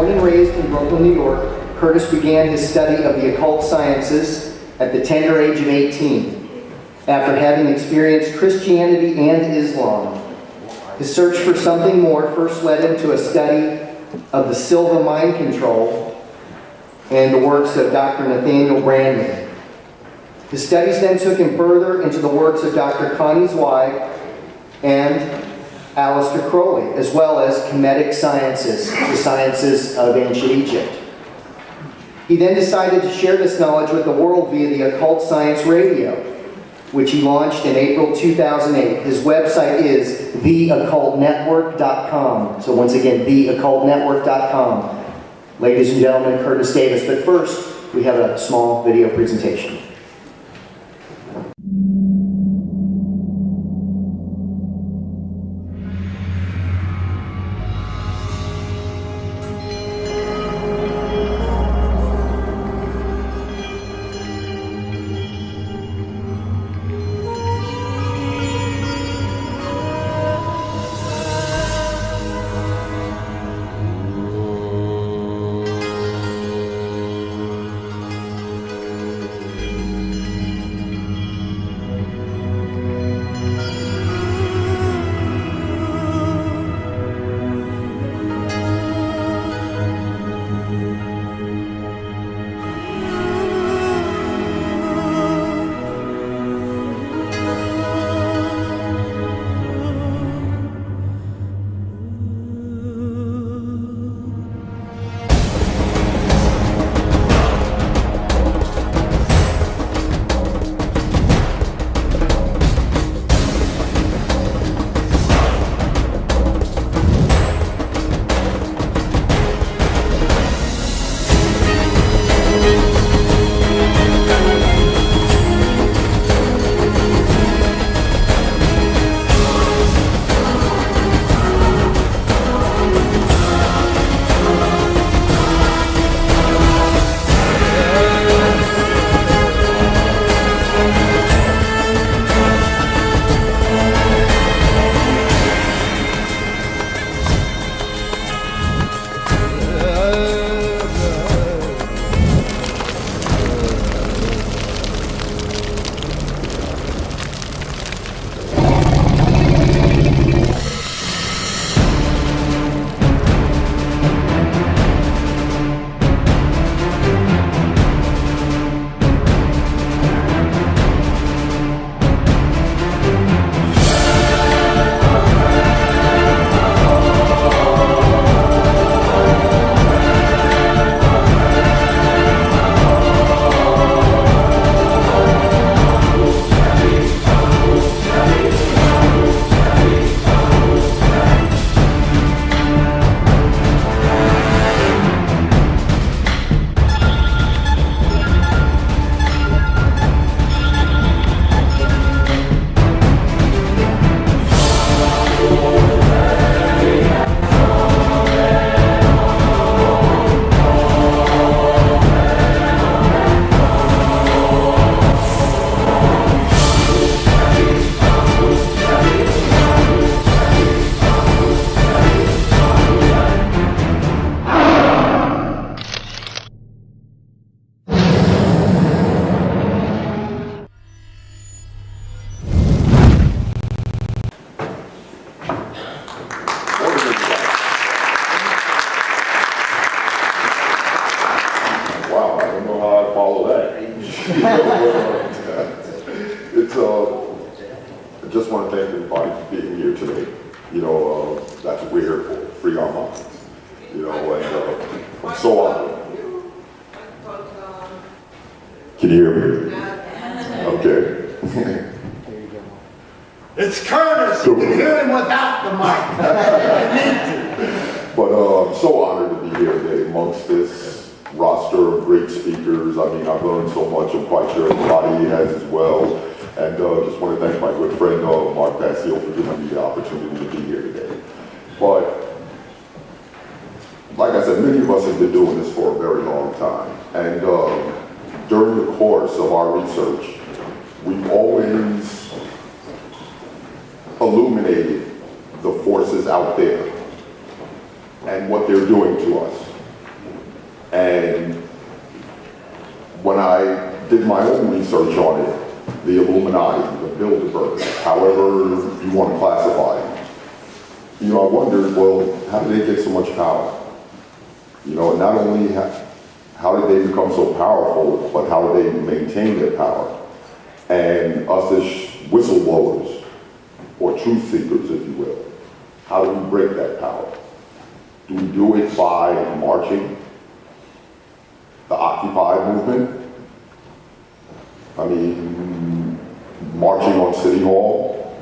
born and raised in Brooklyn, New York, Curtis began his study of the occult sciences at the tender age of 18, after having experienced Christianity and Islam. His search for something more first led him to a study of the Silva mind control and the works of Dr. Nathaniel Brandon. His studies then took him further into the works of Dr. Connie Zweig and Aleister Crowley, as well as Kemetic sciences, the sciences of ancient Egypt. He then decided to share this knowledge with the world via the Occult Science Radio, which he launched in April 2008. His website is theoccultnetwork.com. So once again, theoccultnetwork.com. Ladies and gentlemen, Curtis Davis. But first, we have a small video presentation. I just want to thank everybody for being here today. That's what we're here for, free our minds. And I'm so honored. Can you hear me? Okay. It's Curtis. You can hear him without the mic. But I'm so honored to be here today amongst this roster of great speakers. I mean, I've learned so much. I'm quite sure everybody has as well. And just want to thank my good friend Mark Passio for giving me the opportunity to be here today. But like I said, many of us have been doing this for a very long time. And during the course of our research, we've always illuminated the forces out there and what they're doing to us. And when I did my own research on it, the Illuminati, the Bilderberg, however you want to classify it, I wondered, well, how did they get so much power? Not only how did they become so powerful, but how did they maintain their power? And us as whistleblowers, or truth seekers, if you will, how do we break that power? Do we do it by marching? The Occupy movement? Marching on City Hall?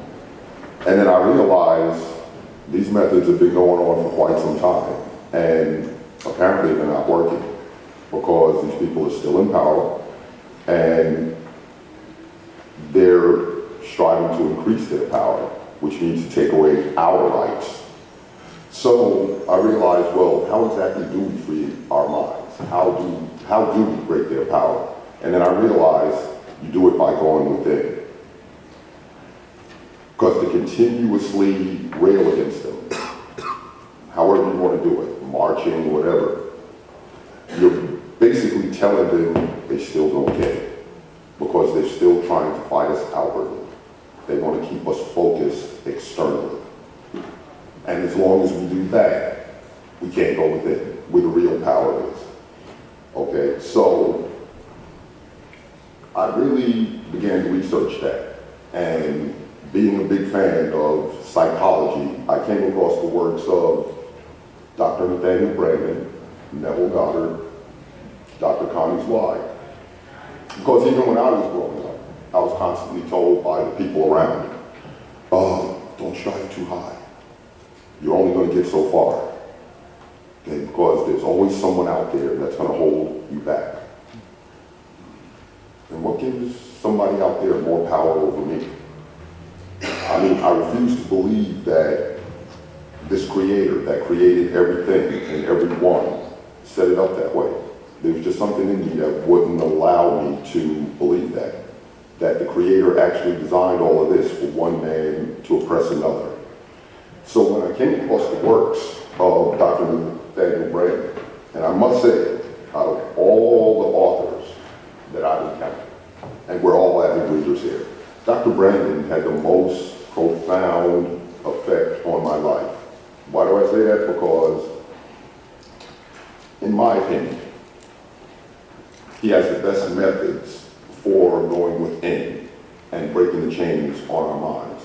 And then I realized these methods have been going on for quite some time, and apparently they're not working because these people are still in power and they're striving to increase their power, which means to take away our rights. So I realized, well, how exactly do we free our minds? How do we break their power? And then I realized you do it by going within. Because to continuously rail against them, however you want to do it, marching, whatever, you're basically telling them they still don't get it. Because they're still trying to fight us outwardly. They want to keep us focused externally. And as long as we do that, we can't go within, where the real power is. Okay, so I really began to research that. And being a big fan of psychology, I came across the works of Dr. Nathaniel Brandon, Neville Goddard, Dr. Connie Zweig. Because even when I was growing up, I was constantly told by the people around me, don't strive too high. You're only going to get so far. Okay? Because there's always someone out there that's going to hold you back. And what gives somebody out there more power over me? I refuse to believe that this creator that created everything and everyone set it up that way. There's just something in me that wouldn't allow me to believe that the creator actually designed all of this for one man to oppress another. So when I came across the works of Dr. Nathaniel Brandon, and I must say, out of all the authors that I've encountered, and we're all avid readers here, Dr. Brandon had the most profound effect on my life. Why do I say that? Because, in my opinion, he has the best methods for going within and breaking the chains on our minds.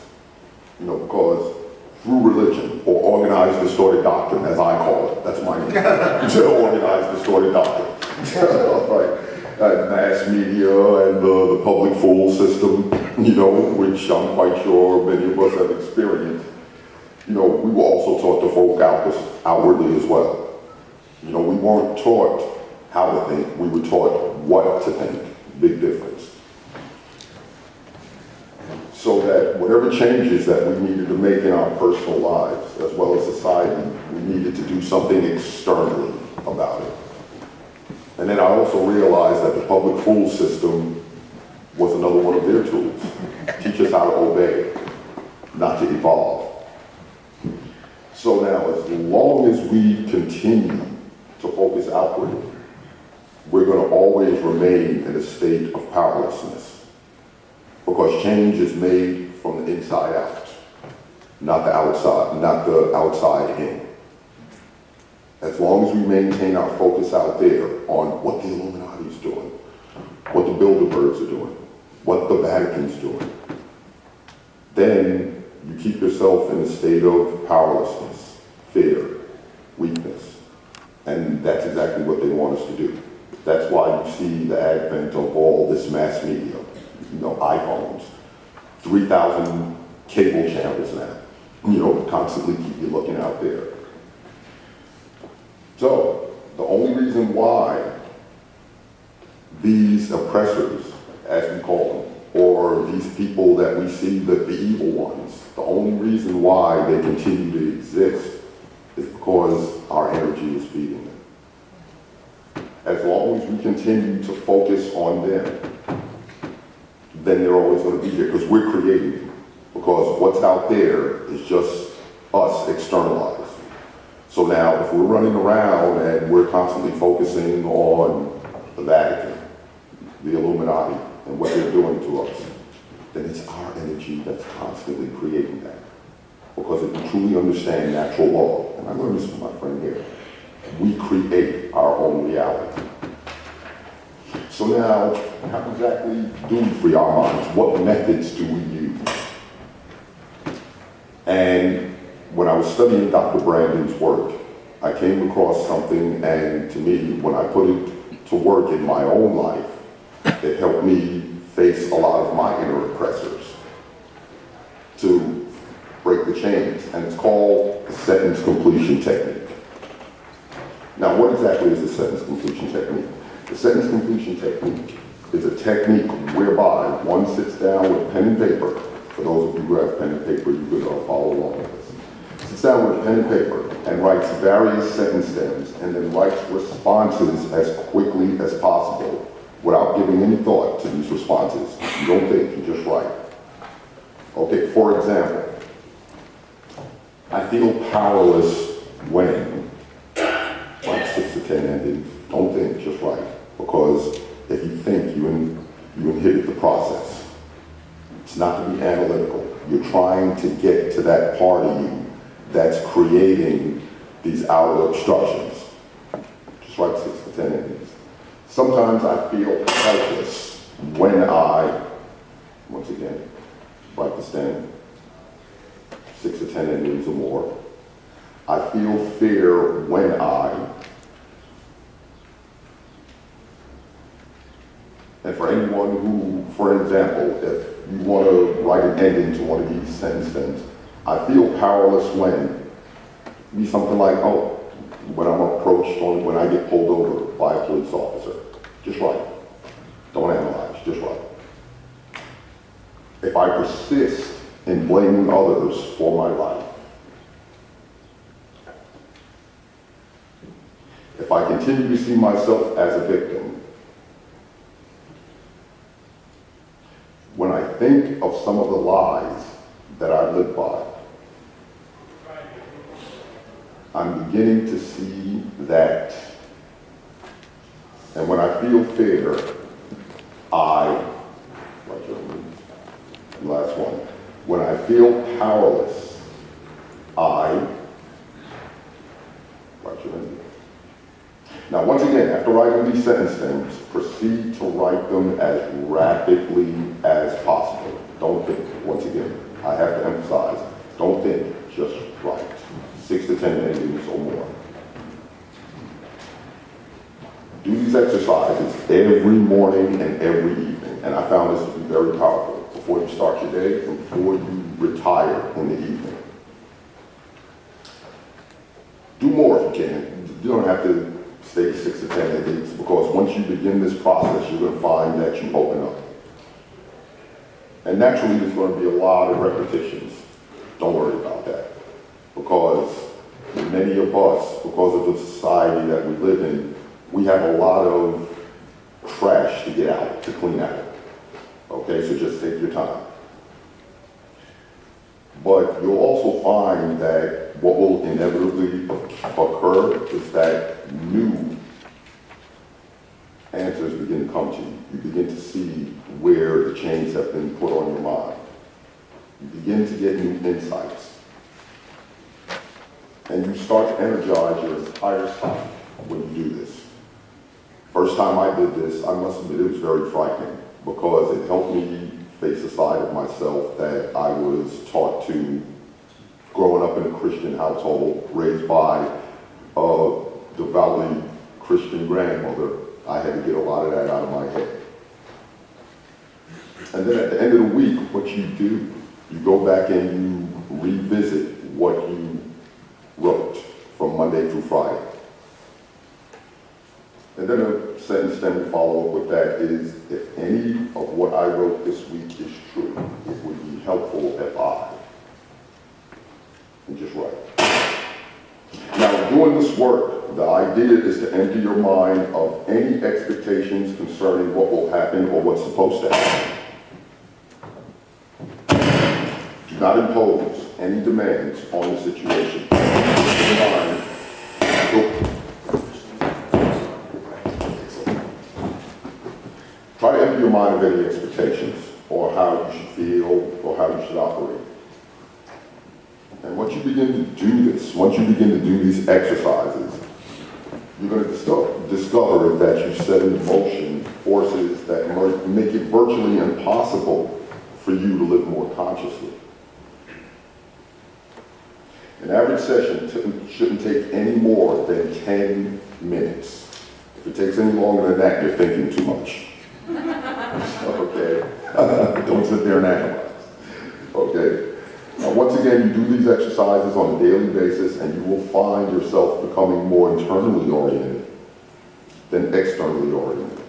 Because through religion, or organized distorted doctrine, as I call it, that's my name, organized distorted doctrine, right? Mass media and the public fool system, which I'm quite sure many of us have experienced. We were also taught to folk outwardly as well. We weren't taught how to think, we were taught what to think. Big difference. So that whatever changes that we needed to make in our personal lives, as well as society, we needed to do something externally about it. And then I also realized that the public fool system was another one of their tools. Teach us how to obey, not to evolve. So now, as long as we continue to focus outwardly, we're going to always remain in a state of powerlessness. Because change is made from the inside out, not the outside in. As long as we maintain our focus out there on what the Illuminati is doing, what the Bilderbergs are doing, what the Vatican's doing, then you keep yourself in a state of powerlessness, fear, weakness. And that's exactly what they want us to do. That's why you see the advent of all this mass media, iPhones, 3,000 cable channels now, constantly keep you looking out there. So, the only reason why these oppressors, as we call them, or these people that we see, the evil ones, the only reason why they continue to exist is because our energy is feeding them. As long as we continue to focus on them, then they're always going to be here because we're creating them. Because what's out there is just us externalized. So now, if we're running around and we're constantly focusing on the Vatican, the Illuminati, and what they're doing to us, then it's our energy that's constantly creating that. Because if you truly understand natural law, and I learned this from my friend here, we create our own reality. So now, how exactly do we free our minds? What methods do we use? And when I was studying Dr. Brandon's work, I came across something, and to me, when I put it to work in my own life, it helped me face a lot of my inner oppressors to break the chains, and it's called the sentence completion technique. Now, what exactly is the sentence completion technique? The sentence completion technique is a technique whereby one sits down with pen and paper. For those of you who have pen and paper, you could follow along with this. Sits down with pen and paper and writes various sentence stems, and then writes responses as quickly as possible without giving any thought to these responses. You don't think, you just write. Okay, for example, I feel powerless when, like 6 to 10 endings. Don't think, just write. Because if you think, you inhibit the process. It's not to be analytical. You're trying to get to that part of you that's creating these outer obstructions. Just write 6 to 10 endings. Sometimes I feel helpless when I, once again, write this down, 6 to 10 endings or more. I feel fear when I, and for anyone who, for example, if you want to write an ending to one of these sentence stems, I feel powerless when, be something like, oh, when I'm approached, or when I get pulled over by a police officer. Just write. Don't analyze, just write. If I persist in blaming others for my life, if I continue to see myself as a victim, when I think of some of the lies that I live by, I'm beginning to see that. And when I feel fear, last one. When I feel powerless, now once again, after writing these sentence stems, proceed to write them as rapidly as possible. Don't think, once again, I have to emphasize, don't think, just write. 6 to 10 endings or more. Do these exercises every morning and every evening, and I found this to be very powerful before you start your day and before you retire in the evening. Do more if you can. You don't have to stay 6 to 10 endings, because once you begin this process, you're going to find that you open up. And naturally, there's going to be a lot of repetitions. Don't worry about that. Because many of us, because of the society that we live in, we have a lot of trash to get out, to clean out. Okay, so just take your time. But you'll also find that what will inevitably occur is that new answers begin to come to you. You begin to see where the chains have been put on your mind. You begin to get new insights. And you start to energize your entire self when you do this. First time I did this, I must admit it was very frightening, because it helped me face a side of myself that I was taught to growing up in a Christian household, raised by a devoutly Christian grandmother. I had to get a lot of that out of my head. And then at the end of the week, what you do, you go back and you revisit what you wrote from Monday through Friday. And then a sentence then to follow up with that is, if any of what I wrote this week is true, it would be helpful if I, and just write. Now, doing this work, the idea is to empty your mind of any expectations concerning what will happen or what's supposed to happen. Do not impose any demands on the situation. Keep in mind your mind of any expectations or how you should feel or how you should operate. And once you begin to do this, once you begin to do these exercises, you're going to discover that you set in motion forces that make it virtually impossible for you to live more consciously. An average session shouldn't take any more than 10 minutes. If it takes any longer than that, you're thinking too much. Okay? Don't sit there and analyze. Okay? Now, once again, you do these exercises on a daily basis, and you will find yourself becoming more internally oriented than externally oriented.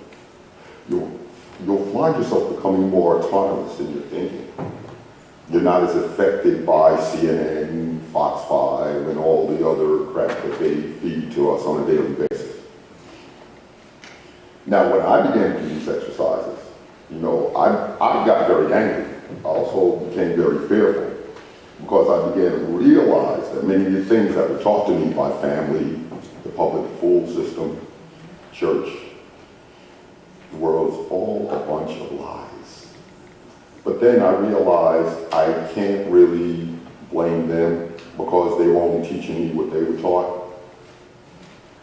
You'll find yourself becoming more autonomous in your thinking. You're not as affected by CNN, Fox 5, and all the other crap that they feed to us on a daily basis. Now, when I began to do these exercises, I got very angry. I also became very fearful because I began to realize that many of the things that were taught to me by family, the public school system, church, was all a bunch of lies. But then I realized I can't really blame them because they were only teaching me what they were taught.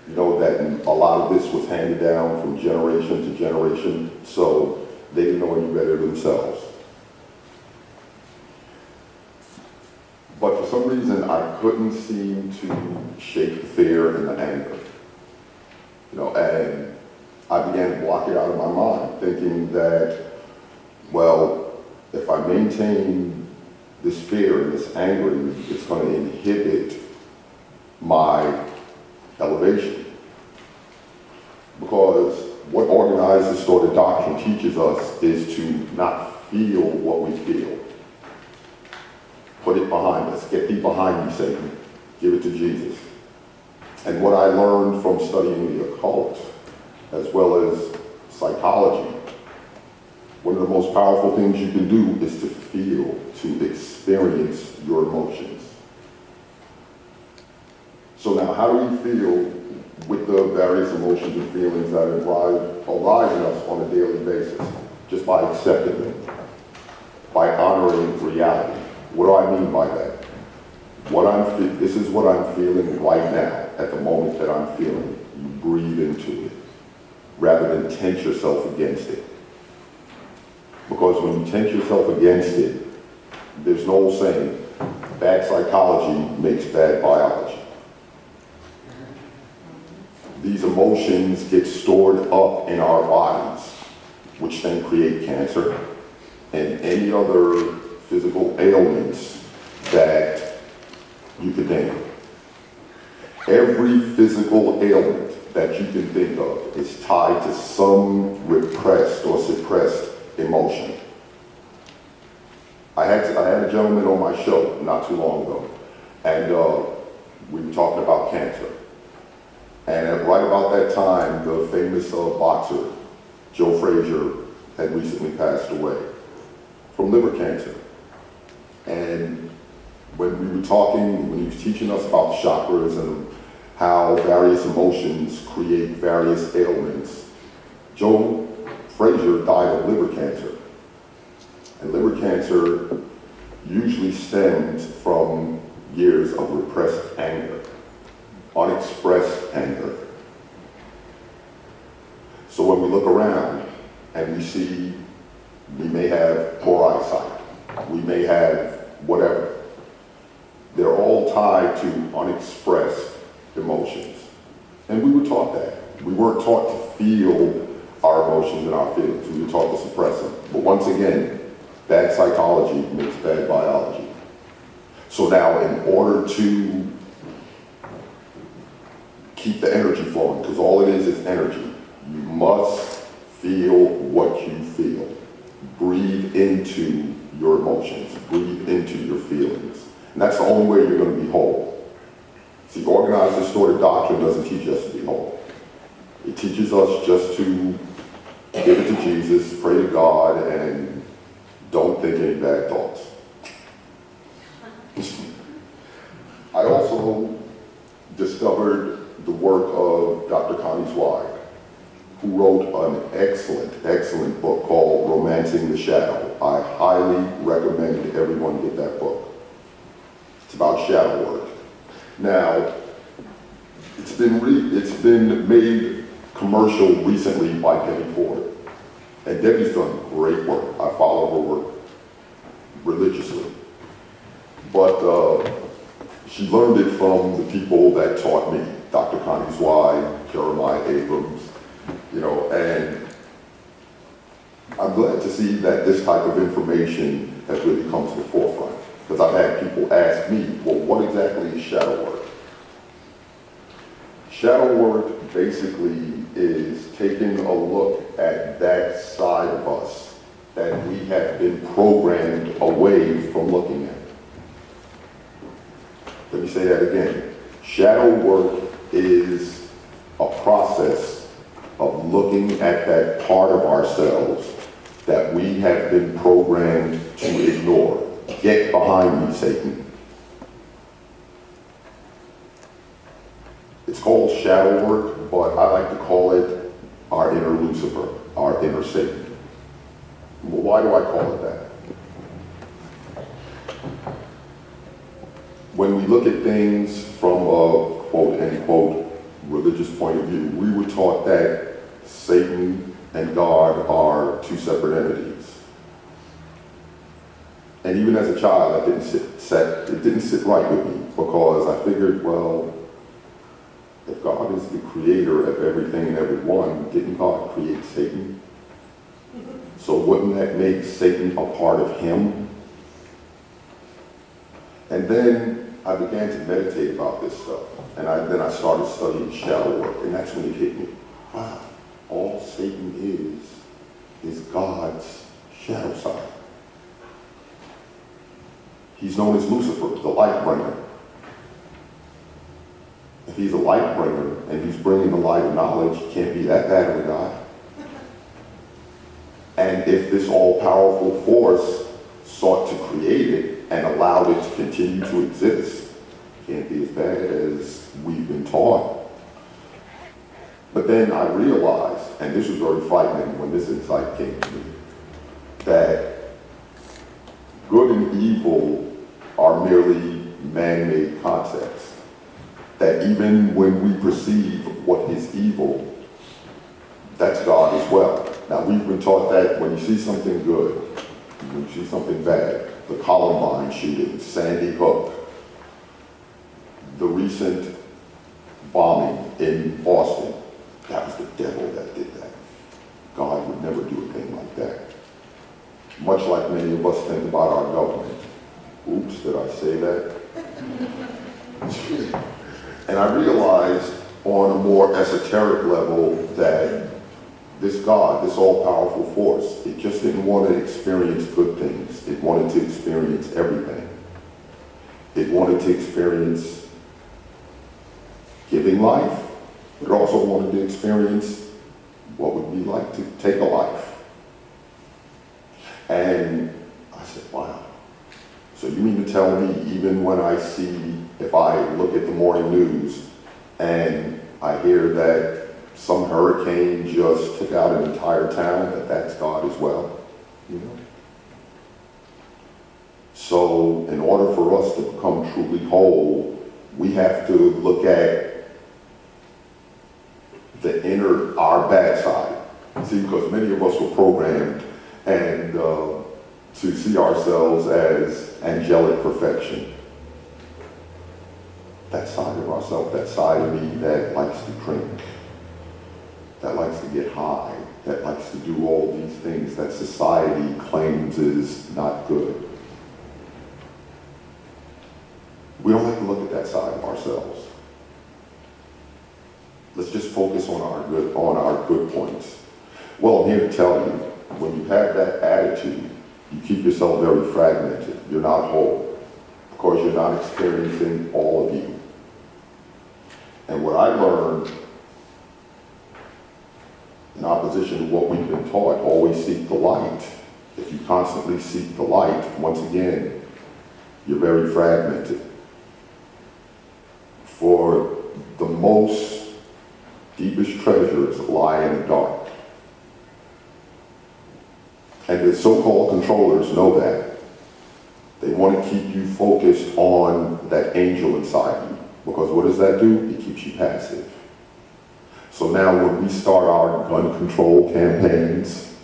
That a lot of this was handed down from generation to generation, so they didn't know any better themselves. But for some reason, I couldn't seem to shake the fear and the anger. And I began to block it out of my mind, thinking that, well, if I maintain this fear and this anger, it's going to inhibit my elevation. Because what organized distorted doctrine teaches us is to not feel what we feel. Put it behind us. Get thee behind me, Satan. Give it to Jesus. And what I learned from studying the occult, as well as psychology, one of the most powerful things you can do is to feel, to experience your emotions. So now, how do we feel with the various emotions and feelings that arise in us on a daily basis? Just by accepting them, by honoring reality. What do I mean by that? This is what I'm feeling right now, at the moment that I'm feeling it. You breathe into it, rather than tense yourself against it. Because when you tense yourself against it, there's no old saying, bad psychology makes bad biology. These emotions get stored up in our bodies, which then create cancer and any other physical ailments that you could name. Every physical ailment that you can think of is tied to some repressed or suppressed emotion. I had a gentleman on my show not too long ago, and we were talking about cancer. And right about that time, the famous boxer, Joe Frazier, had recently passed away from liver cancer. And when we were talking, when he was teaching us about the chakras and how various emotions create various ailments, Joe Frazier died of liver cancer. And liver cancer usually stems from years of repressed anger, unexpressed anger. So when we look around and we see we may have poor eyesight, we may have whatever, they're all tied to unexpressed emotions. And we were taught that. We weren't taught to feel our emotions and our feelings. We were taught to suppress them. But once again, bad psychology makes bad biology. So now, in order to keep the energy flowing, because all it is energy, you must feel what you feel. Breathe into your emotions. Breathe into your feelings. And that's the only way you're going to be whole. See, organized distorted doctrine doesn't teach us to be whole. It teaches us just to give it to Jesus, pray to God, and don't think any bad thoughts. I also discovered the work of Dr. Connie Zweig, who wrote an excellent book called Romancing the Shadow. I highly recommend everyone get that book. It's about shadow work. Now, it's been made commercial recently by Debbie Ford. And Debbie's done great work. I follow her work religiously. But she learned it from the people that taught me, Dr. Connie Zwei, Jeremiah Abrams, and I'm glad to see that this type of information has really come to the forefront. Because I've had people ask me, well, what exactly is shadow work? Shadow work basically is taking a look at that side of us that we have been programmed away from looking at. Let me say that again. Shadow work is a process of looking at that part of ourselves that we have been programmed to ignore. Get behind me, Satan. It's called shadow work, but I like to call it our inner Lucifer, our inner Satan. Well, why do I call it that? When we look at things from a quote-unquote religious point of view, we were taught that Satan and God are two separate entities. And even as a child, it didn't sit right with me, because I figured, well, if God is the creator of everything and everyone, didn't God create Satan? So wouldn't that make Satan a part of him? And then I began to meditate about this stuff. And then I started studying shadow work. And that's when it hit me. Wow, all Satan is God's shadow side. He's known as Lucifer, the light bringer. If he's a light bringer and he's bringing the light of knowledge, he can't be that bad of a God. And if this all-powerful force sought to create it and allowed it to continue to exist, it can't be as bad as we've been taught. But then I realized, and this was very frightening when this insight came to me, that good and evil are merely man-made concepts. That even when we perceive what is evil, that's God as well. Now, we've been taught that when you see something good, when you see something bad, the Columbine shooting, Sandy Hook, the recent bombing in Boston, that was the devil that did that. God would never do a thing like that. Much like many of us think about our government. Oops, did I say that? And I realized on a more esoteric level that this God, this all-powerful force, it just didn't want to experience good things. It wanted to experience everything. It wanted to experience giving life. It also wanted to experience what would be like to take a life. And I said, wow. So you mean to tell me, even when I see, if I look at the morning news and I hear that some hurricane just took out an entire town, that's God as well, So in order for us to become truly whole, we have to look at the inner, our bad side. See, because many of us were programmed and to see ourselves as angelic perfection. That side of ourselves, that side of me that likes to drink, that likes to get high, that likes to do all these things that society claims is not good. We don't have to look at that side of ourselves. Let's just focus on our good points. Well, I'm here to tell you, when you have that attitude, you keep yourself very fragmented. You're not whole, because you're not experiencing all of you. And what I learned, in opposition to what we've been taught, always seek the light. If you constantly seek the light, once again, you're very fragmented. For the most deepest treasures lie in the dark. And the so-called controllers know that. They want to keep you focused on that angel inside you. Because what does that do? It keeps you passive. So now when we start our gun control campaigns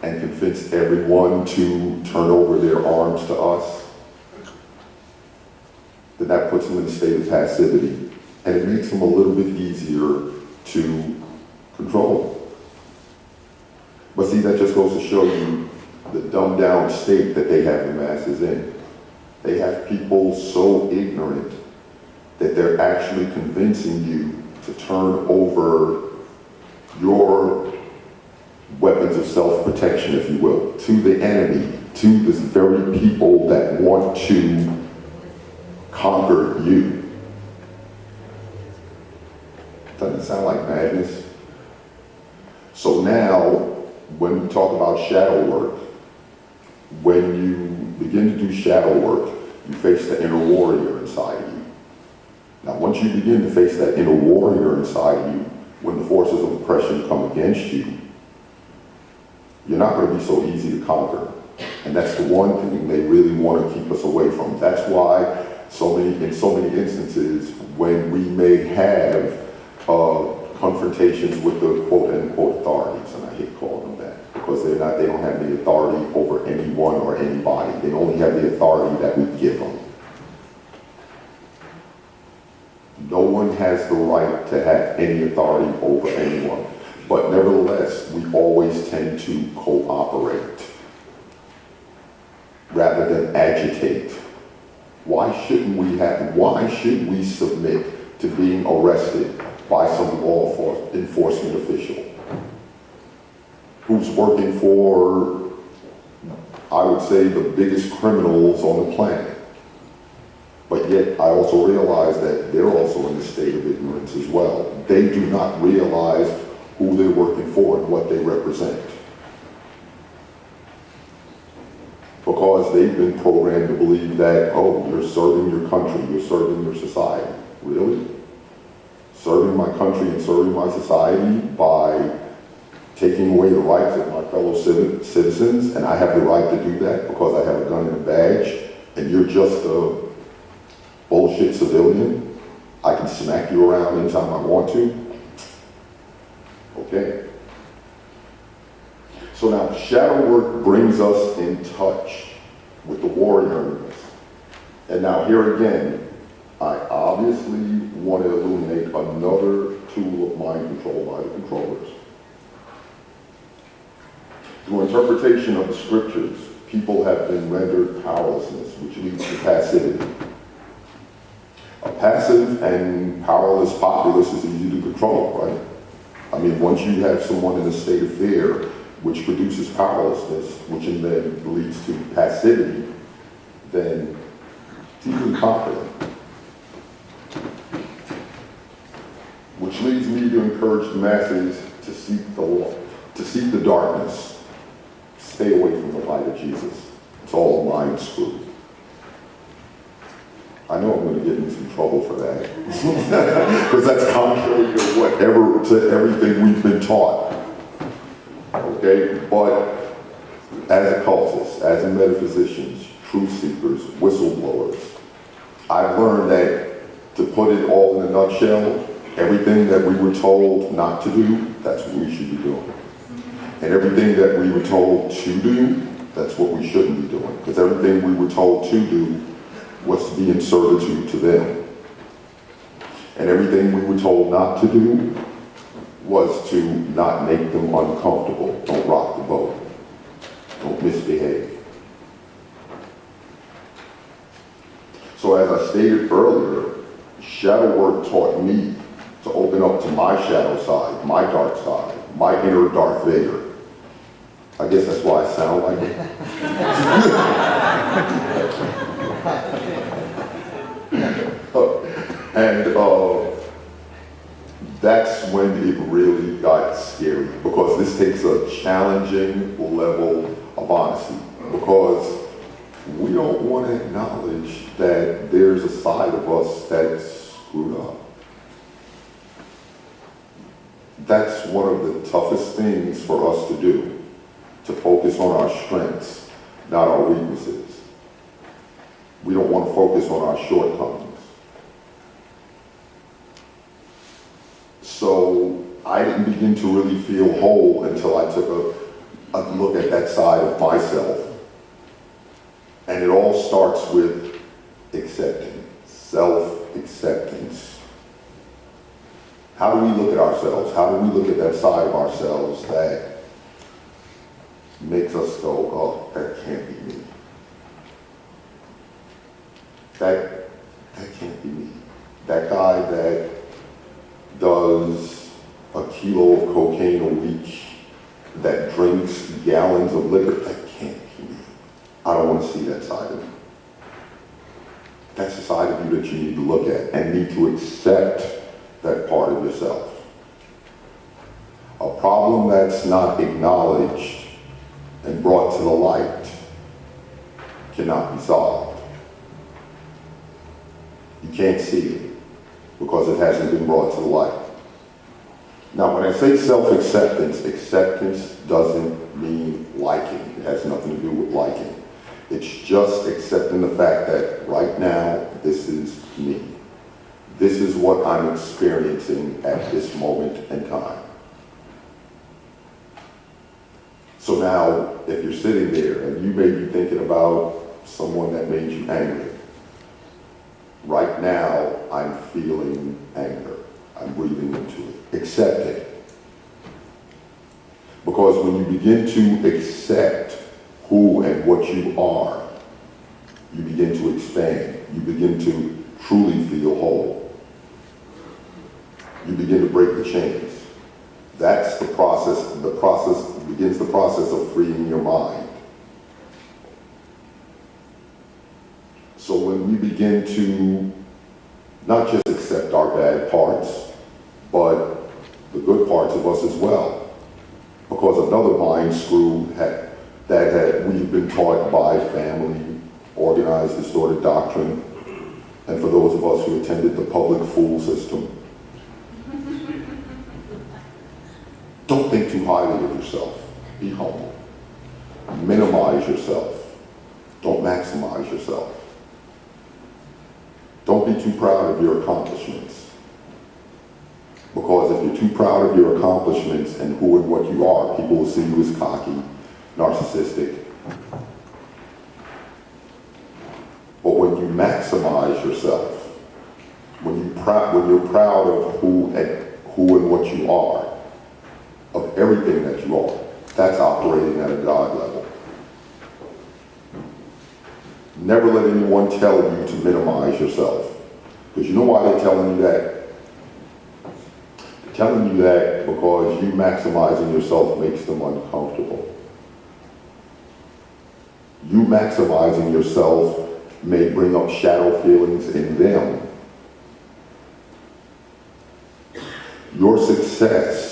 and convince everyone to turn over their arms to us, then that puts them in a state of passivity. And it makes them a little bit easier to control. But see, that just goes to show you the dumbed down state that they have the masses in. They have people so ignorant that they're actually convincing you to turn over your weapons of self-protection, if you will, to the enemy, to the very people that want to conquer you. Doesn't it sound like madness? So now, when we talk about shadow work, when you begin to do shadow work, you face the inner warrior inside of you. Now, once you begin to face that inner warrior inside of you, when the forces of oppression come against you, you're not going to be so easy to conquer. And that's the one thing they really want to keep us away from. That's why in so many instances, when we may have confrontations with the quote-unquote authorities, and I hate calling them that, because they don't have the authority over anyone or anybody. They only have the authority that we give them. No one has the right to have any authority over anyone. But nevertheless, we always tend to cooperate rather than agitate. Why should we submit to being arrested by some law enforcement official who's working for, I would say, the biggest criminals on the planet? But yet, I also realize that they're also in a state of ignorance as well. They do not realize who they're working for and what they represent. Because they've been programmed to believe that, oh, you're serving your country, you're serving your society. Really? Serving my country and serving my society by taking away the rights of my fellow citizens, and I have the right to do that because I have a gun and a badge, and you're just a bullshit civilian? I can smack you around anytime I want to? Okay. So now, shadow work brings us in touch with the warrior in us. And now here again, I obviously want to illuminate another tool of mind control by the controllers. Through interpretation of the scriptures, people have been rendered powerlessness, which leads to passivity. A passive and powerless populace is easy to control, right? I mean, once you have someone in a state of fear, which produces powerlessness, which in then leads to passivity, then it's easy to conquer them. Which leads me to encourage the masses to seek the darkness. Stay away from the light of Jesus. It's all a mind screw. I know I'm going to get in some trouble for that. Because that's contrary to everything we've been taught. Okay? But as occultists, as metaphysicians, truth seekers, whistleblowers, I've learned that, to put it all in a nutshell, everything that we were told not to do, that's what we should be doing. And everything that we were told to do, that's what we shouldn't be doing. Because everything we were told to do was to be in servitude to them. And everything we were told not to do was to not make them uncomfortable. Don't rock the boat. Don't misbehave. So as I stated earlier, shadow work taught me to open up to my shadow side, my dark side, my inner Darth Vader. I guess that's why I sound like it. And that's when it really got scary, because this takes a challenging level of honesty, because we don't want to acknowledge that there's a side of us that's screwed up. That's one of the toughest things for us to do, to focus on our strengths, not our weaknesses. We don't want to focus on our shortcomings. So I didn't begin to really feel whole until I took a look at that side of myself. And it all starts with accepting, self-acceptance. How do we look at ourselves? How do we look at that side of ourselves that makes us go, oh, that can't be me. That can't be me. That guy that does a kilo of cocaine a week, that drinks gallons of liquor, that can't be me. I don't want to see that side of me. That's the side of you that you need to look at and need to accept that part of yourself. A problem that's not acknowledged and brought to the light cannot be solved. You can't see it because it hasn't been brought to the light. Now, when I say self-acceptance, acceptance doesn't mean liking. It has nothing to do with liking. It's just accepting the fact that right now, this is me. This is what I'm experiencing at this moment in time. So now, if you're sitting there and you may be thinking about someone that made you angry, right now, I'm feeling anger. I'm breathing into it. Accept it. Because when you begin to accept who and what you are, you begin to expand. You begin to truly feel whole. You begin to break the chains. That's the process. The process begins the process of freeing your mind. So when we begin to not just accept our bad parts, but the good parts of us as well. Because another mind screw we've been taught by family, organized, distorted doctrine, and for those of us who attended the public school system. Don't think too highly of yourself. Be humble. Minimize yourself. Don't maximize yourself. Don't be too proud of your accomplishments. Because if you're too proud of your accomplishments and who and what you are, people will see you as cocky, narcissistic. But when you maximize yourself, when you're proud of who and what you are, of everything that you are, that's operating at a God level. Never let anyone tell you to minimize yourself. Because you know why they're telling you that? They're telling you that because you maximizing yourself makes them uncomfortable. You maximizing yourself may bring up shadow feelings in them. Your success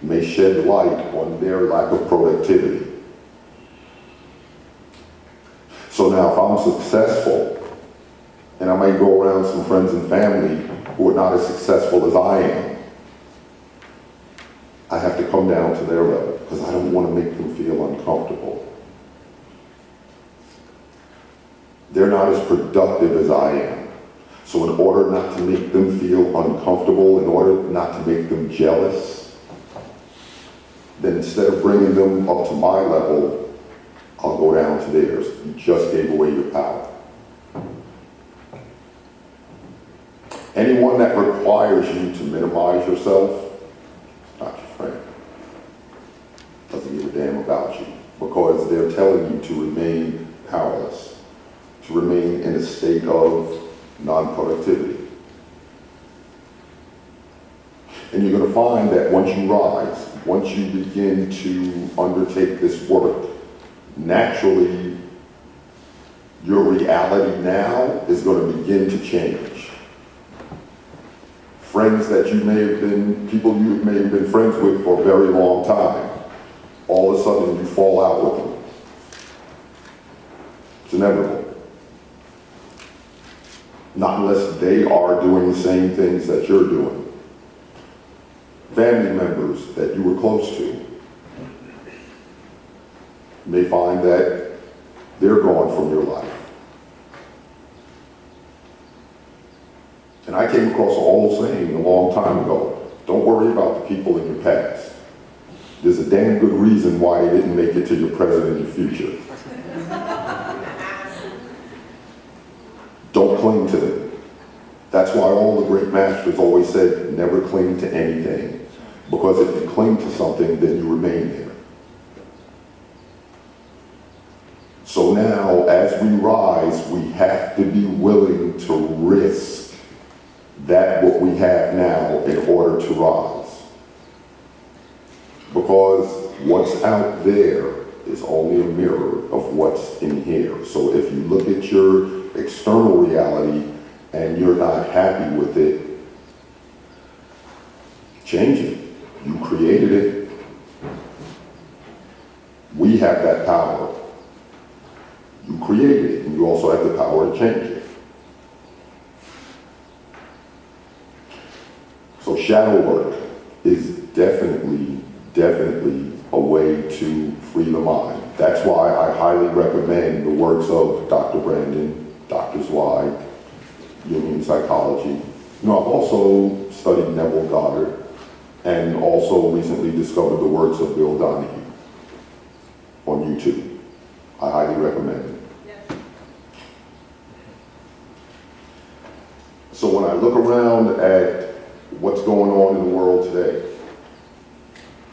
may shed light on their lack of productivity. So now if I'm successful, and I might go around some friends and family who are not as successful as I am, I have to come down to their level because I don't want to make them feel uncomfortable. They're not as productive as I am. So in order not to make them feel uncomfortable, in order not to make them jealous, then instead of bringing them up to my level, I'll go down to theirs. You just gave away your power. Anyone that requires you to minimize yourself, not your friend. Doesn't give a damn about you because they're telling you to remain powerless, to remain in a state of non-productivity. And you're going to find that once you rise, once you begin to undertake this work, naturally, your reality now is going to begin to change. Friends that you may have been, people you may have been friends with for a very long time, all of a sudden you fall out with them. It's inevitable. Not unless they are doing the same things that you're doing. family members that you were close to. You may find that they're gone from your life. And I came across an old saying a long time ago, don't worry about the people in your past. There's a damn good reason why they didn't make it to your present and your future. Don't cling to them. That's why all the great masters always said, never cling to anything. Because if you cling to something, then you remain there. So now, as we rise, we have to be willing to risk that what we have now in order to rise. Because what's out there is only a mirror of what's in here. So if you look at your external reality and you're not happy with it, change it. You created it. We have that power. You created it, and you also have the power to change it. So shadow work is definitely a way to free the mind. That's why I highly recommend the works of Dr. Brandon, Dr. Zweig, Jungian psychology. You know, I've also studied Neville Goddard and also recently discovered the works of Bill Donahue on YouTube. I highly recommend it. Yes. So when I look around at what's going on in the world today,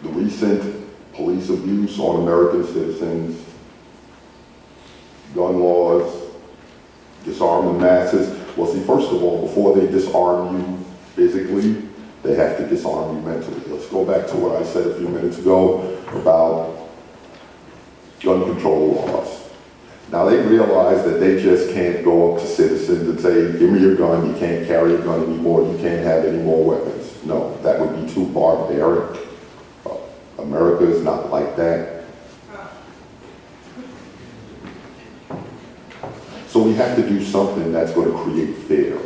the recent police abuse on American citizens, gun laws, disarm the masses. Well, see, first of all, before they disarm you physically, they have to disarm you mentally. Let's go back to what I said a few minutes ago about gun control laws. Now, they realize that they just can't go up to citizens and say, give me your gun, you can't carry a gun anymore, you can't have any more weapons. No, that would be too barbaric. America is not like that. So we have to do something that's going to create fear,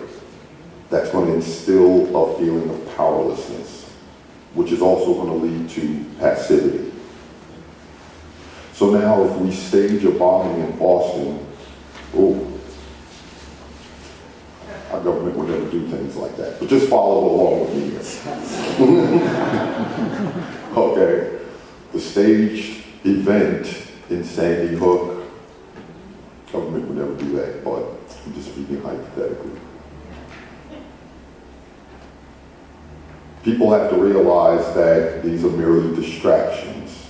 that's going to instill a feeling of powerlessness, which is also going to lead to passivity. So now if we stage a bombing in Boston, our government would never do things like that, but just follow along with me here. Okay, the staged event in Sandy Hook, government would never do that, but I'm just speaking hypothetically. People have to realize that these are merely distractions.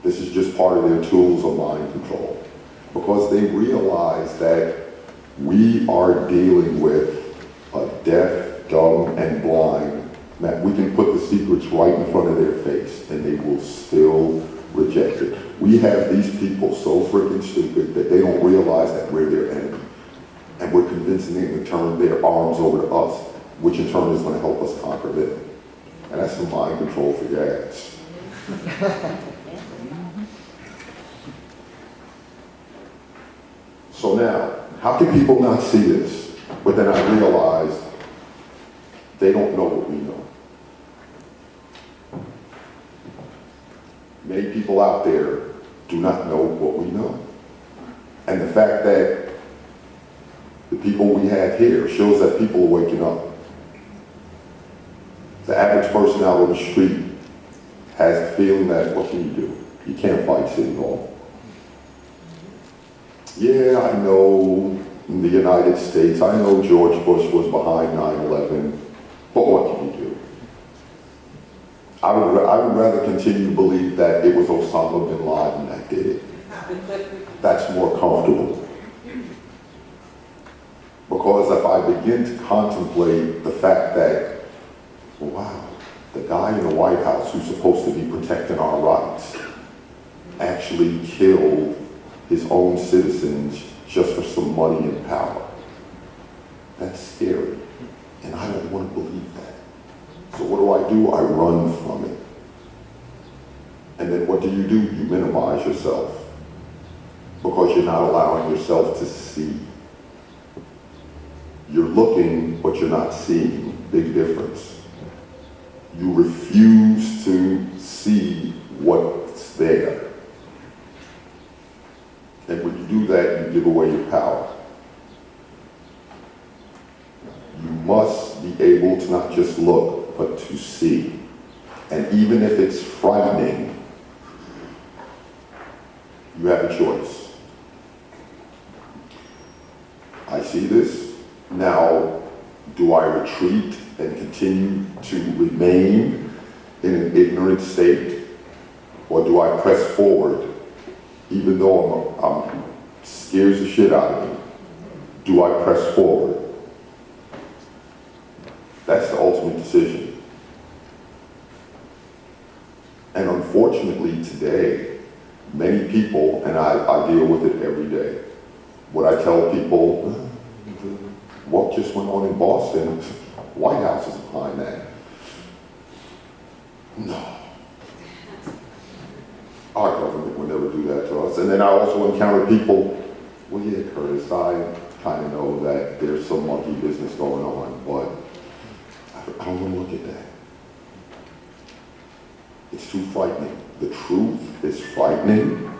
This is just part of their tools of mind control. Because they realize that we are dealing with a deaf, dumb, and blind. That we can put the secrets right in front of their face and they will still reject it. We have these people so freaking stupid that they don't realize that we're their enemy. And we're convincing them to turn their arms over to us, which in turn is going to help us conquer them. And that's some mind control for your ass. So now, how can people not see this? But then I realize they don't know what we know. Many people out there do not know what we know. And the fact that the people we have here shows that people are waking up. The average person out on the street has a feeling that, what can you do? You can't fight City Hall. Yeah, I know in the United States, I know George Bush was behind 9/11, but what can you do? I would rather continue to believe that it was Osama bin Laden that did it. That's more comfortable. Because if I begin to contemplate the fact that, wow, the guy in the White House who's supposed to be protecting our rights actually killed his own citizens just for some money and power. That's scary. And I don't want to believe that. So what do? I run from it. And then what do? You minimize yourself. Because you're not allowing yourself to see. You're looking, but you're not seeing. Big difference. You refuse to see what's there. And when you do that, you give away your power. You must be able to not just look, but to see. And even if it's frightening, you have a choice. I see this. Now, do I retreat and continue to remain in an ignorant state? Or do I press forward, even though I'm scares the shit out of me? Do I press forward? That's the ultimate decision. And unfortunately today, many people, and I deal with it every day, what I tell people, what just went on in Boston, White House is behind that. No. Our government would never do that to us. And then I also encounter people, well, yeah, Curtis, I kind of know that there's some monkey business going on, but I don't want to look at that. It's too frightening. The truth is frightening.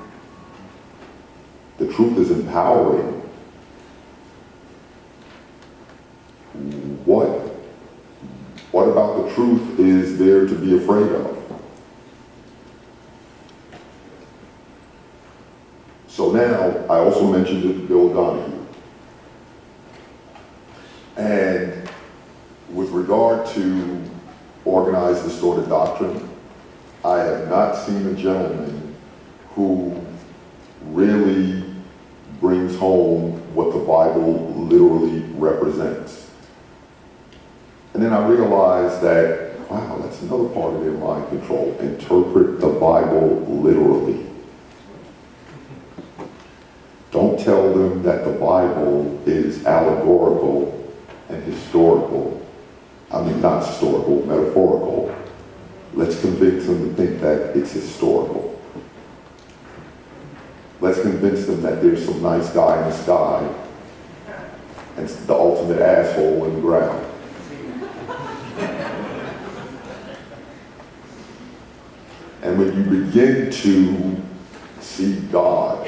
The truth is empowering. What about the truth is there to be afraid of? So now, I also mentioned it to Bill Donahue. And with regard to organized distorted doctrine, I have not seen a gentleman who really brings home what the Bible literally represents. And then I realized that, wow, that's another part of their mind control. Interpret the Bible literally. Don't tell them that the Bible is allegorical and historical. I mean, not historical, metaphorical. Let's convince them to think that it's historical. Let's convince them that there's some nice guy in the sky and the ultimate asshole in the ground. And when you begin to see God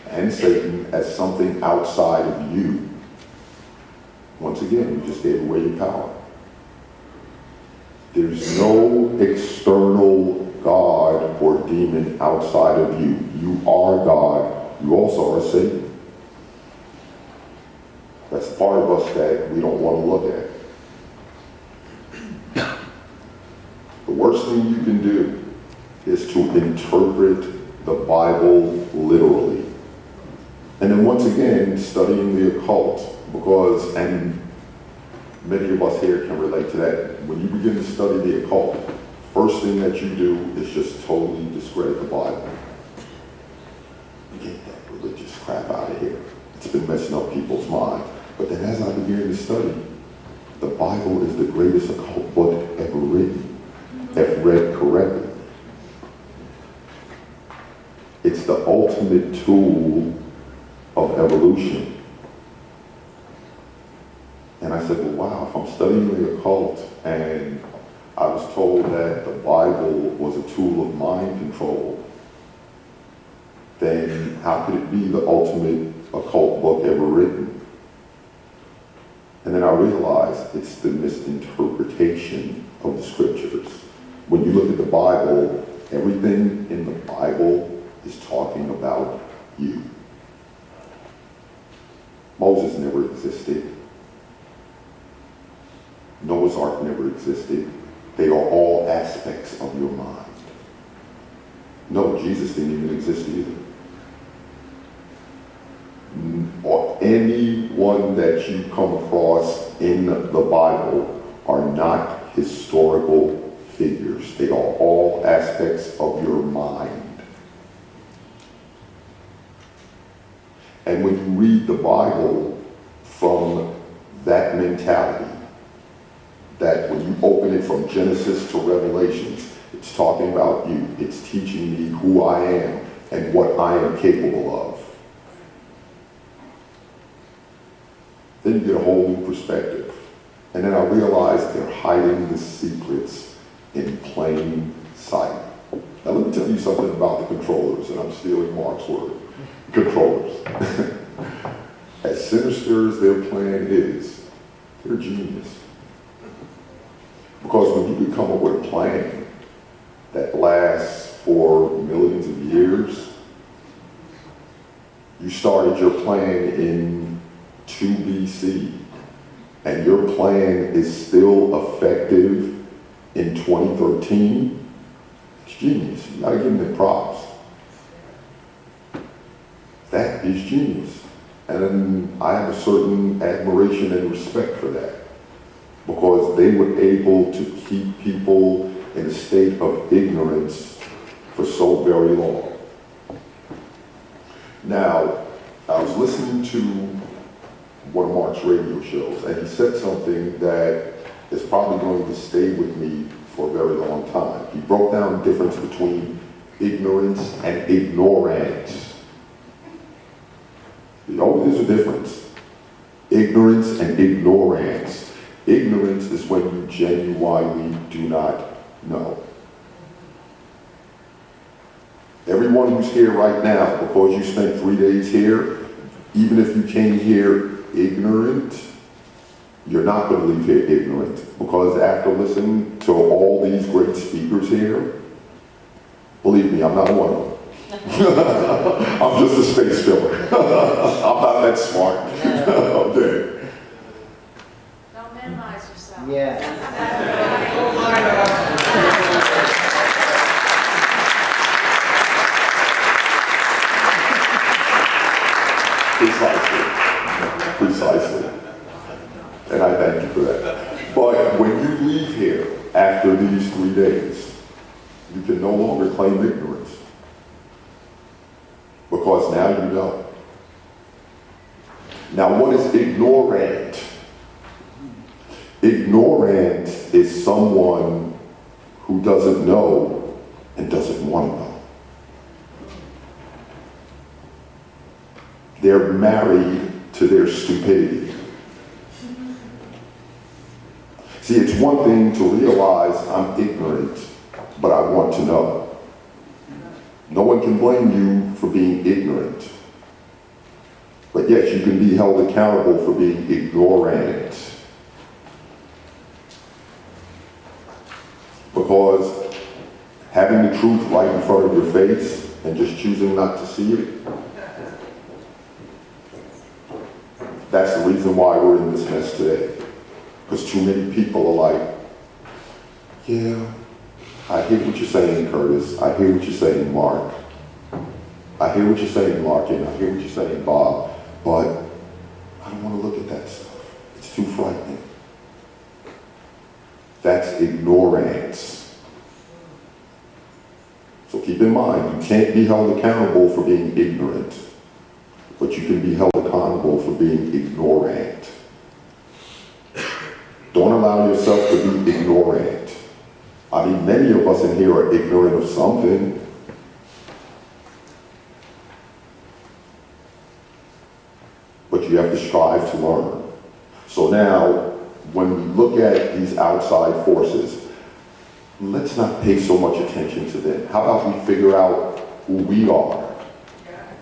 and Satan as something outside of you, once again, you just gave away your power. There's no external God or demon outside of you. You are God. You also are Satan. That's the part of us that we don't want to look at. The worst thing you can do is to interpret the Bible literally. And then once again, studying the occult, because, and many of us here can relate to that, when you begin to study the occult, first thing that you do is just totally discredit the Bible. Get that religious crap out of here. It's been messing up people's minds. But then as I began to study, the Bible is the greatest occult book ever written, if read correctly. It's the ultimate tool of evolution. And I said, well, wow, if I'm studying the occult and I was told that the Bible was a tool of mind control, then how could it be the ultimate occult book ever written? And then I realized it's the misinterpretation of the scriptures. When you look at the Bible, everything in the Bible is talking about you. Moses never existed. Noah's Ark never existed. They are all aspects of your mind. No, Jesus didn't even exist either. Or anyone that you come across in the Bible are not historical figures. They are all aspects of your mind. And when you read the Bible from that mentality, that when you open it from Genesis to Revelations, it's talking about you. It's teaching me who I am and what I am capable of. Then you get a whole new perspective. And then I realized they're hiding the secrets in plain sight. Now let me tell you something about the controllers, and I'm stealing Mark's word. Controllers. As sinister as their plan is, they're genius. Because when you can come up with a plan that lasts for millions of years, you started your plan in 2 BC, and your plan is still effective in 2013, it's genius. You gotta give them props. That is genius. And I have a certain admiration and respect for that, because they were able to keep people in a state of ignorance for so very long. Now, I was listening to one of Mark's radio shows, and he said something that is probably going to stay with me for a very long time. He broke down the difference between ignorance and ignorance. You know, there's a difference. Ignorance and ignorance. Ignorance is when you genuinely do not know. Everyone who's here right now, because you spent 3 days here, even if you came here ignorant, you're not going to leave here ignorant, because after listening to all these great speakers here, believe me, I'm not one of them. I'm just a space filler. I'm not that smart. Okay. Don't minimize yourself. Yeah. Precisely. And I thank you for that. But when you leave here after these 3 days, you can no longer claim ignorance. Because now you know. Now what is ignorant? Ignorant is someone who doesn't know and doesn't want to know. They're married to their stupidity. See, it's one thing to realize I'm ignorant, but I want to know. No one can blame you for being ignorant. But yes, you can be held accountable for being ignorant. Because having the truth right in front of your face and just choosing not to see it, that's the reason why we're in this mess today. Because too many people are like, yeah, I hear what you're saying, Curtis. I hear what you're saying, Mark. I hear what you're saying, Larkin. I hear what you're saying, Bob. But I don't want to look at that stuff. It's too frightening. That's ignorance. So keep in mind, you can't be held accountable for being ignorant, but you can be held accountable for being ignorant. Don't allow yourself to be ignorant. I mean, many of us in here are ignorant of something. But you have to strive to learn. So now, when we look at these outside forces, let's not pay so much attention to them. How about we figure out who we are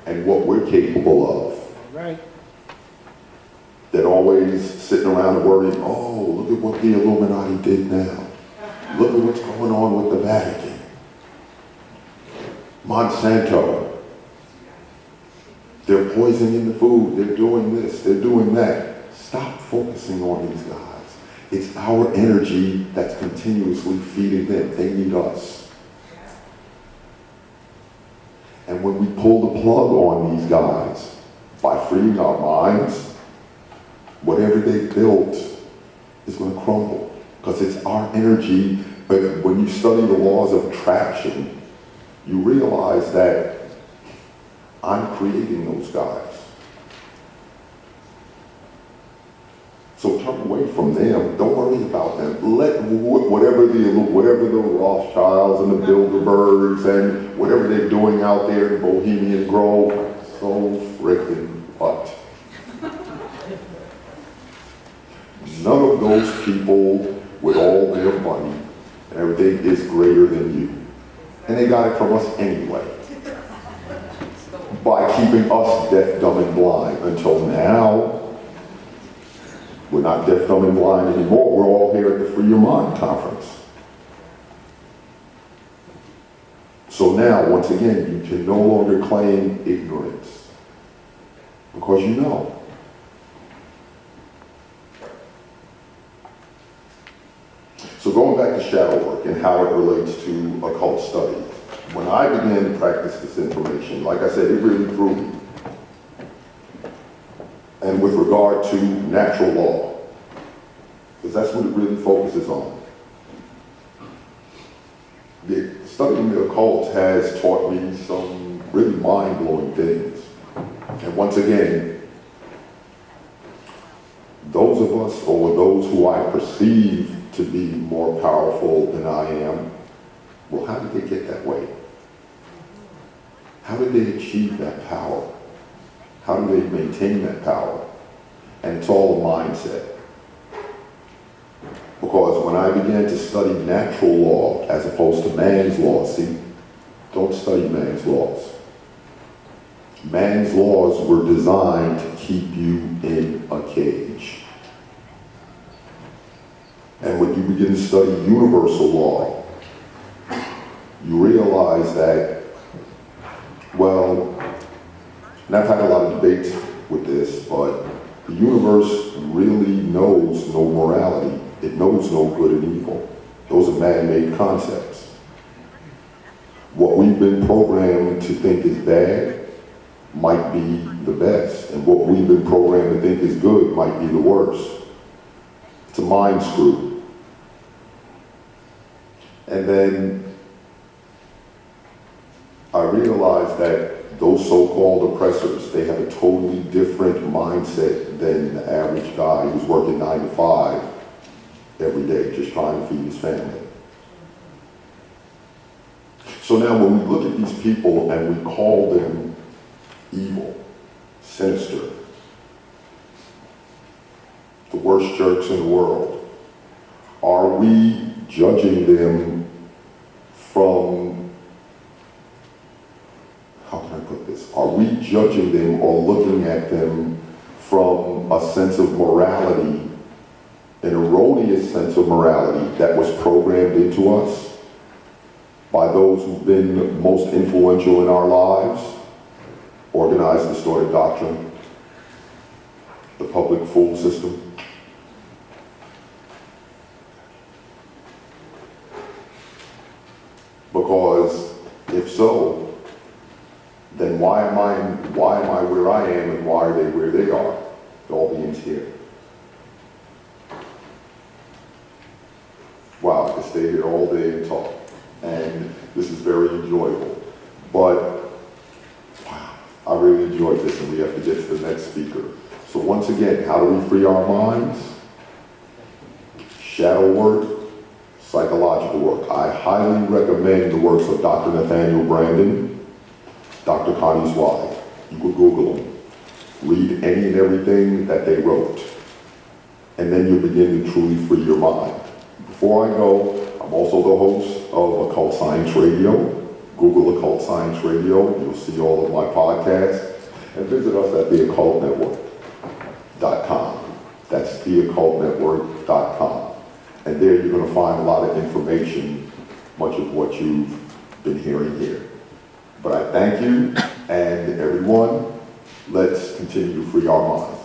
and what we're capable of? Right. That always sitting around and worrying, oh, look at what the Illuminati did now. Look at what's going on with the Vatican. Monsanto. They're poisoning the food. They're doing this. They're doing that. Stop focusing on these guys. It's our energy that's continuously feeding them. They need us. And when we pull the plug on these guys by freeing our minds, whatever they built is going to crumble, because it's our energy. But when you study the laws of attraction, you realize that I'm creating those guys. So turn away from them. Don't worry about them. Let whatever the Rothschilds and the Bilderbergs and whatever they're doing out there in Bohemian Grove, so frickin' what? None of those people with all their money and everything is greater than you. And they got it from us anyway, by keeping us deaf, dumb, and blind. Until now, we're not deaf, dumb, and blind anymore. We're all here at the Free Your Mind conference. So now, once again, you can no longer claim ignorance, because you know. So going back to shadow work and how it relates to occult studies, when I began to practice this information, like I said, it really grew me. And with regard to natural law, because that's what it really focuses on. Studying the occult has taught me some really mind-blowing things. And once again, those of us, or those who I perceive to be more powerful than I am, well, how did they get that way? How did they achieve that power? How do they maintain that power? And it's all a mindset. Because when I began to study natural law as opposed to man's law, see, don't study man's laws. Man's laws were designed to keep you in a cage. And when you begin to study universal law, you realize that, well, and I've had a lot of debates with this, but the universe really knows no morality. It knows no good and evil. Those are man-made concepts. What we've been programmed to think is bad might be the best, and what we've been programmed to think is good might be the worst. It's a mind screw. And then I realized that those so-called oppressors, they have a totally different mindset than the average guy who's working 9 to 5 every day, just trying to feed his family. So now when we look at these people and we call them evil, sinister, the worst jerks in the world, are we judging them from, how can I put this? Are we judging them or looking at them from a sense of morality, an erroneous sense of morality that was programmed into us by those who've been most influential in our lives? Organized, distorted doctrine, the public fool system. Because if so, then why am I where I am and why are they where they are? It all begins here. Wow, I could stay here all day and talk. And this is very enjoyable. But wow, I really enjoyed this, and we have to get to the next speaker. So once again, how do we free our minds? Shadow work, psychological work. I highly recommend the works of Dr. Nathaniel Brandon, Dr. Connie's wife. You could Google them. Read any and everything that they wrote. And then you'll begin to truly free your mind. Before I go, I'm also the host of Occult Science Radio. Google Occult Science Radio. You'll see all of my podcasts. And visit us at theoccultnetwork.com. That's theoccultnetwork.com. And there you're going to find a lot of information, much of what you've been hearing here. But I thank you, and everyone, let's continue to free our minds.